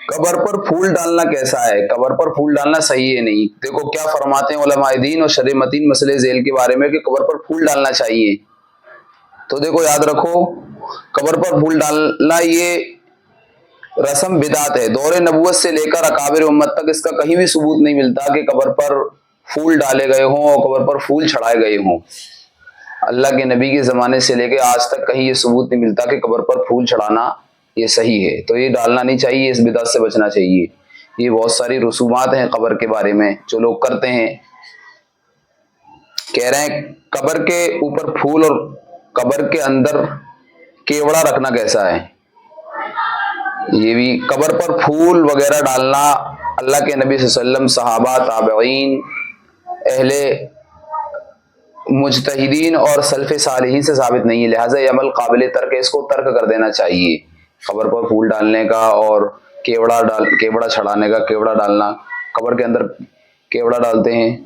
कब्र पर फूल डालना कैसा है? कब्र पर फूल डालना सही है नहीं। देखो क्या फरमाते हैं उलमाए दीन और शरअ मतीन मसले झेल के बारे में कि कब्र पर फूल डालना चाहिए। तो देखो याद रखो, कब्र पर फूल डालना ये रस्म बिदात है। दौरे नबूवत से लेकर अकाबिर उम्मत तक इसका कहीं भी सबूत नहीं मिलता कि कब्र पर फूल डाले गए हों और कब्र पर फूल चढ़ाए गए हों। अल्लाह के नबी के ज़माने से लेकर आज तक कहीं ये सबूत नहीं मिलता कि कब्र पर फूल चढ़ाना ये सही है। तो ये डालना नहीं चाहिए, इस बिदअत से बचना चाहिए। ये बहुत सारी रसूमात हैं कब्र के बारे में जो लोग करते हैं। कह रहे हैं कब्र के ऊपर फूल और कब्र के अंदर केवड़ा रखना कैसा है? ये भी कब्र पर फूल वगैरह डालना अल्लाह के नबी सल्लल्लाहु अलैहि वसल्लम, सहाबा, ताबईन, अहले मुजतहिदीन और सल्फ़े सालिहीन से साबित नहीं है। लिहाजा ये अमल काबिल तर्क है, इसको तर्क कर देना चाहिए। कब्र पर फूल डालने का और केवड़ा चढ़ाने का, केवड़ा डालना, कब्र के अंदर केवड़ा डालते हैं।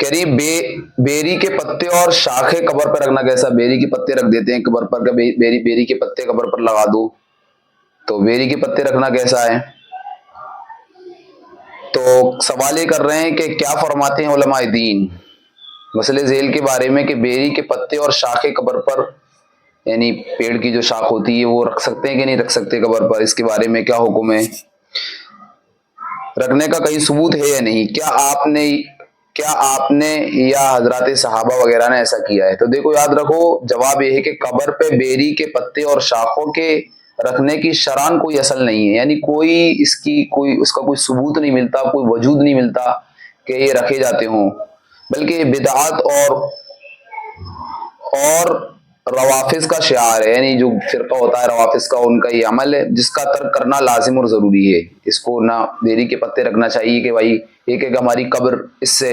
कह रही बेरी के पत्ते और शाखे कब्र पर रखना कैसा? बेरी के पत्ते रख देते हैं कब्र पर, बेरी के पत्ते कब्र पर लगा दो, तो बेरी के पत्ते रखना कैसा है? तो सवाल ये कर रहे हैं कि क्या फरमाते हैं उलमाए दीन मसले झेल के बारे में कि बेरी के पत्ते और शाखे कब्र पर, यानी पेड़ की जो शाख होती है वो रख सकते हैं कि नहीं रख सकते कब्र पर? इसके बारे में क्या हुक्म है? रखने का कहीं सबूत है या नहीं? क्या आपने या हजरात सहाबा वगैरह ने ऐसा किया है? तो देखो याद रखो, जवाब यह है कि कब्र पे बेरी के पत्ते और शाखों के रखने की शरान कोई असल नहीं है, यानी उसका कोई सबूत नहीं मिलता, कोई वजूद नहीं मिलता कि ये रखे जाते हों। बल्कि ये बिदआत और रवाफिज का शिआर है, यानी जो फिरका होता है रवाफिज का, उनका ये अमल है जिसका तर्क करना लाजिम और ज़रूरी है। इसको ना बेरी के पत्ते रखना चाहिए कि भाई एक एक हमारी कब्र इससे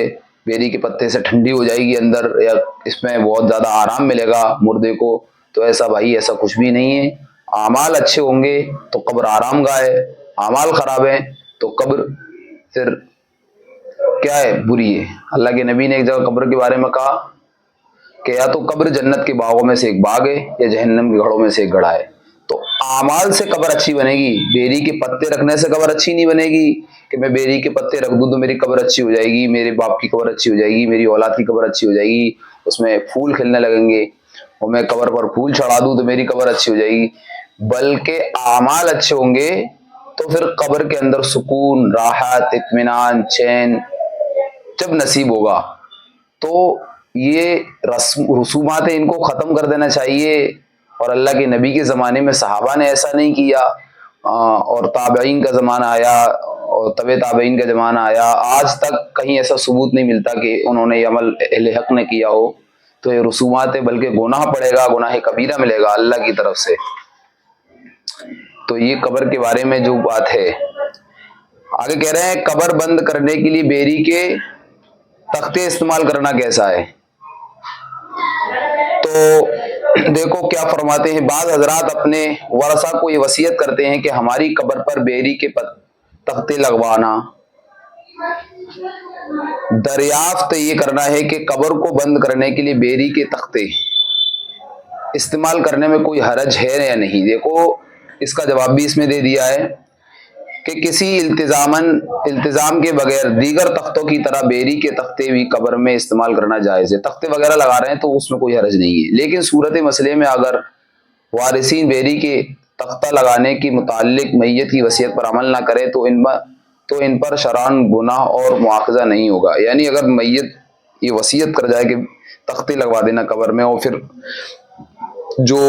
बेरी के पत्ते से ठंडी हो जाएगी अंदर, या इसमें बहुत ज़्यादा आराम मिलेगा मुर्दे को। तो ऐसा भाई ऐसा कुछ भी नहीं है। आमाल अच्छे होंगे तो कब्र आराम गाह है, आमाल ख़राब है तो कब्र फिर क्या है, बुरी है। अल्लाह के नबी ने एक जगह कब्र के बारे में कहा कि या तो कब्र जन्नत के बागों में से एक बाग है या जहन्नम के घड़ों में से एक घड़ा है। तो आमाल से कब्र अच्छी बनेगी, बेरी के पत्ते रखने से कब्र अच्छी नहीं बनेगी कि मैं बेरी के पत्ते रख दूं तो मेरी कब्र अच्छी हो जाएगी, मेरे बाप की कब्र अच्छी हो जाएगी, मेरी औलाद की कब्र अच्छी हो जाएगी, उसमें फूल खिलने लगेंगे, और मैं कब्र पर फूल चढ़ा दूं तो मेरी कब्र अच्छी हो जाएगी। बल्कि आमाल अच्छे होंगे तो फिर कब्र के अंदर सुकून, राहत, इत्मीनान, चैन जब नसीब होगा। तो ये रसूमात है, इनको ख़त्म कर देना चाहिए। और अल्लाह के नबी के ज़माने में सहाबा ने ऐसा नहीं किया, और ताबईन का ज़माना आया और तबे ताबईन का ज़माना आया, आज तक कहीं ऐसा सबूत नहीं मिलता कि उन्होंने ये अमल अहले हक ने किया हो। तो ये रसूमात है, बल्कि गुनाह पड़ेगा, गुनाह कबीरा मिलेगा अल्लाह की तरफ से। तो ये कब्र के बारे में जो बात है। आगे कह रहे हैं कब्र बंद करने के लिए बेरी के तख्ते इस्तेमाल करना कैसा है? तो देखो क्या फरमाते हैं, बाज़ हजरात अपने वरसा को ये वसीयत करते हैं कि हमारी कब्र पर बेरी के तख्ते लगवाना। दरियाफ्त ये करना है कि कब्र को बंद करने के लिए बेरी के तख्ते इस्तेमाल करने में कोई हरज है या नहीं। देखो इसका जवाब भी इसमें दे दिया है कि किसी इल्तिजाम के बगैर दीगर तख्तों की तरह बेरी के तख्ते भी कब्र में इस्तेमाल करना जायज़ है। तख्ते वगैरह लगा रहे हैं तो उसमें कोई हरज नहीं है, लेकिन सूरत मसले में अगर वारिसीन बेरी के तख्ता लगाने की मुताल्लिक मैयत की वसीयत पर अमल ना करें तो इन पर शरान गुनाह और मुआखज़ा नहीं होगा। यानी अगर मैयत ये वसीयत कर जाए कि तख्ते लगवा देना कब्र में, और फिर जो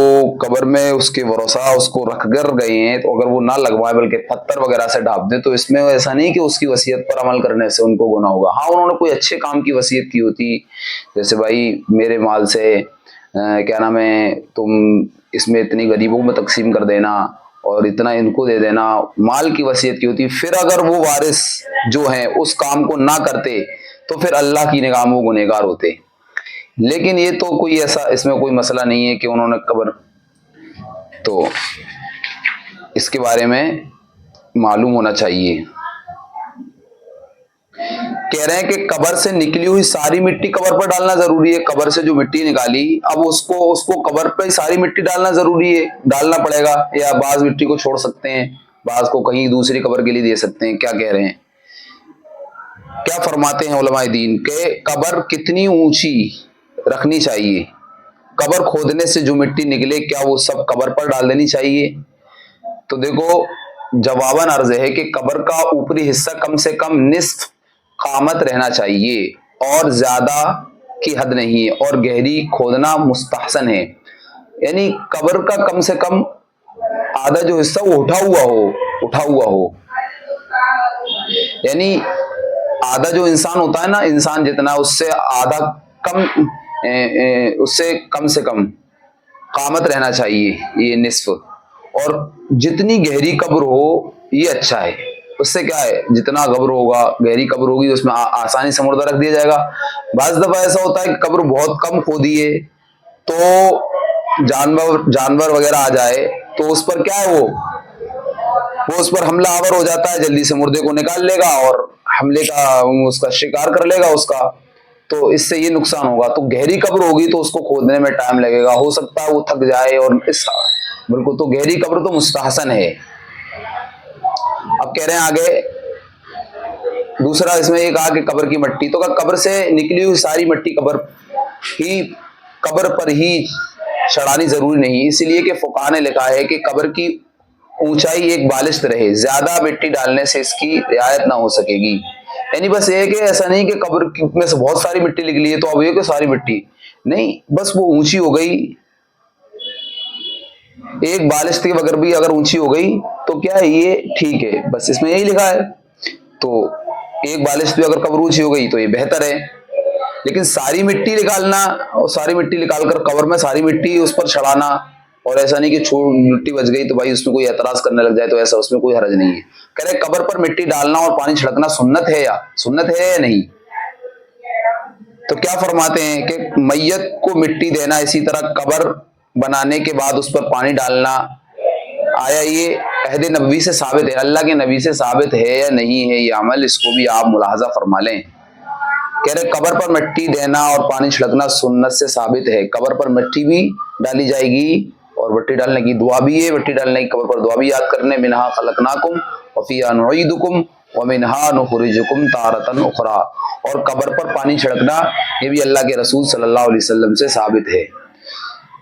कब्र में उसके वरसा उसको रख कर गए हैं तो अगर वो ना लगवाए बल्कि पत्थर वगैरह से ढाप दे, तो इसमें ऐसा नहीं कि उसकी वसीयत पर अमल करने से उनको गुनाह होगा। हाँ, उन्होंने कोई अच्छे काम की वसीयत की होती, जैसे भाई मेरे माल से क्या नाम है, तुम इसमें इतनी गरीबों में तकसीम कर देना और इतना इनको दे देना, माल की वसीयत की होती। फिर अगर वो वारिस जो हैं उस काम को ना करते तो फिर अल्लाह की निगाह में वो गुनहगार होते। लेकिन ये तो कोई ऐसा इसमें कोई मसला नहीं है कि उन्होंने कब्र, तो इसके बारे में मालूम होना चाहिए। कह रहे हैं कि कब्र से निकली हुई सारी मिट्टी कब्र पर डालना जरूरी है। कब्र से जो मिट्टी निकाली, अब उसको कब्र पे सारी मिट्टी डालना जरूरी है, डालना पड़ेगा, या बाज मिट्टी को छोड़ सकते हैं, बाज को कहीं दूसरी कब्र के लिए दे सकते हैं। क्या कह रहे हैं, क्या फरमाते हैं उलमाए दीन के कब्र कितनी ऊंची रखनी चाहिए, कब्र खोदने से जो मिट्टी निकले क्या वो सब कब्र पर डाल देनी चाहिए? तो देखो जवाबन अर्ज है कि कब्र का ऊपरी हिस्सा कम से कम निस्फ कामत रहना चाहिए और ज्यादा की हद नहीं है, और गहरी खोदना मुस्तहसन है। यानी कब्र का कम से कम आधा जो हिस्सा वो उठा हुआ हो, यानी आधा जो इंसान होता है ना, इंसान जितना, उससे आधा कम, उससे कम से कम कामत रहना चाहिए ये निस्फ। और जितनी गहरी कब्र हो ये अच्छा है, उससे क्या है, जितना कब्र होगा, गहरी कब्र होगी उसमें आसानी से मुर्दा रख दिया जाएगा। बाज़ दफा ऐसा होता है कि कब्र बहुत कम खोदी है तो जानवर वगैरह आ जाए तो उस पर क्या है, वो उस पर हमला आवर हो जाता है, जल्दी से मुर्दे को निकाल लेगा और हमले का उसका शिकार कर लेगा उसका, तो इससे ये नुकसान होगा। तो गहरी कब्र होगी तो उसको खोदने में टाइम लगेगा, हो सकता है वो थक जाए, और इस बिल्कुल तो गहरी कब्र तो मुस्तहसन है। अब कह रहे हैं आगे दूसरा, इसमें ये कहा कि कब्र की मिट्टी, तो कब्र से निकली हुई सारी मिट्टी कब्र पर ही चढ़ानी जरूरी नहीं, इसलिए कि फुकाहा ने लिखा है कि कब्र की ऊंचाई एक बालिश्त रहे, ज्यादा मिट्टी डालने से इसकी रियायत ना हो सकेगी। यानी बस ये कि ऐसा नहीं कि कब्र में से बहुत सारी मिट्टी निकली है तो अब ये कि सारी मिट्टी नहीं, बस वो ऊंची हो गई, एक बालिश्त के बगैर भी अगर ऊंची हो गई तो क्या है, ये ठीक है, बस इसमें यही लिखा है। तो एक बालिश्त भी अगर कब्र ऊंची हो गई तो ये बेहतर है, लेकिन सारी मिट्टी निकालना और सारी मिट्टी निकालकर कब्र में सारी मिट्टी उस पर चढ़ाना, और ऐसा नहीं कि मिट्टी बच गई तो भाई उसमें कोई एतराज करने लग जाए, तो ऐसा उसमें कोई हर्ज नहीं है। कह रहे कब्र पर मिट्टी डालना और पानी छिड़कना सुन्नत है या नहीं? तो क्या फरमाते हैं कि मैयत को मिट्टी देना, इसी तरह कब्र बनाने के बाद उस पर पानी डालना, आया ये अहद नबी से साबित है, अल्लाह के नबी से साबित है या नहीं है ये अमल, इसको भी आप मुलाहजा फरमा लें। कह रहे कब्र पर मिट्टी देना और पानी छिड़कना सुन्नत से साबित है, कब्र पर मिट्टी भी डाली जाएगी और मिट्टी डालने की दुआ भी है, मिट्टी डालने की कब्र पर दुआ भी याद करने, मिनहा खलकनाकुम व फीहा नुईदुकुम व मिनहा नुखरिजुकुम तारतन उखरा, और कब्र पर पानी छिड़कना ये भी अल्लाह के रसूल सल्लल्लाहु अलैहि वसल्लम से साबित है।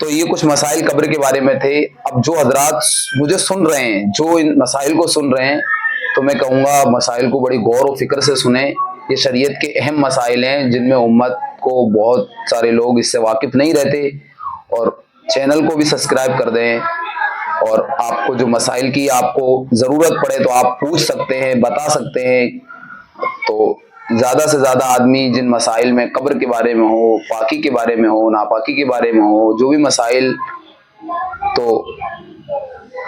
तो ये कुछ मसाइल कब्र के बारे में थे। अब जो हजरात मुझे सुन रहे हैं, जो इन मसाइल को सुन रहे हैं, तो मैं कहूँगा मसाइल को बड़ी गौर और फिक्र से सुने। ये शरीयत के अहम मसाइल हैं जिनमें उम्मत को बहुत सारे लोग इससे वाकिफ नहीं रहते, और चैनल को भी सब्सक्राइब कर दें, और आपको जो मसाइल की आपको ज़रूरत पड़े तो आप पूछ सकते हैं, बता सकते हैं। तो ज़्यादा से ज़्यादा आदमी जिन मसाइल में कब्र के बारे में हो, पाकी के बारे में हो, नापाकी के बारे में हो, जो भी मसाइल, तो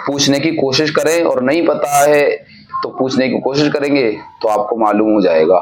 पूछने की कोशिश करें, और नहीं पता है तो पूछने की कोशिश करेंगे तो आपको मालूम हो जाएगा।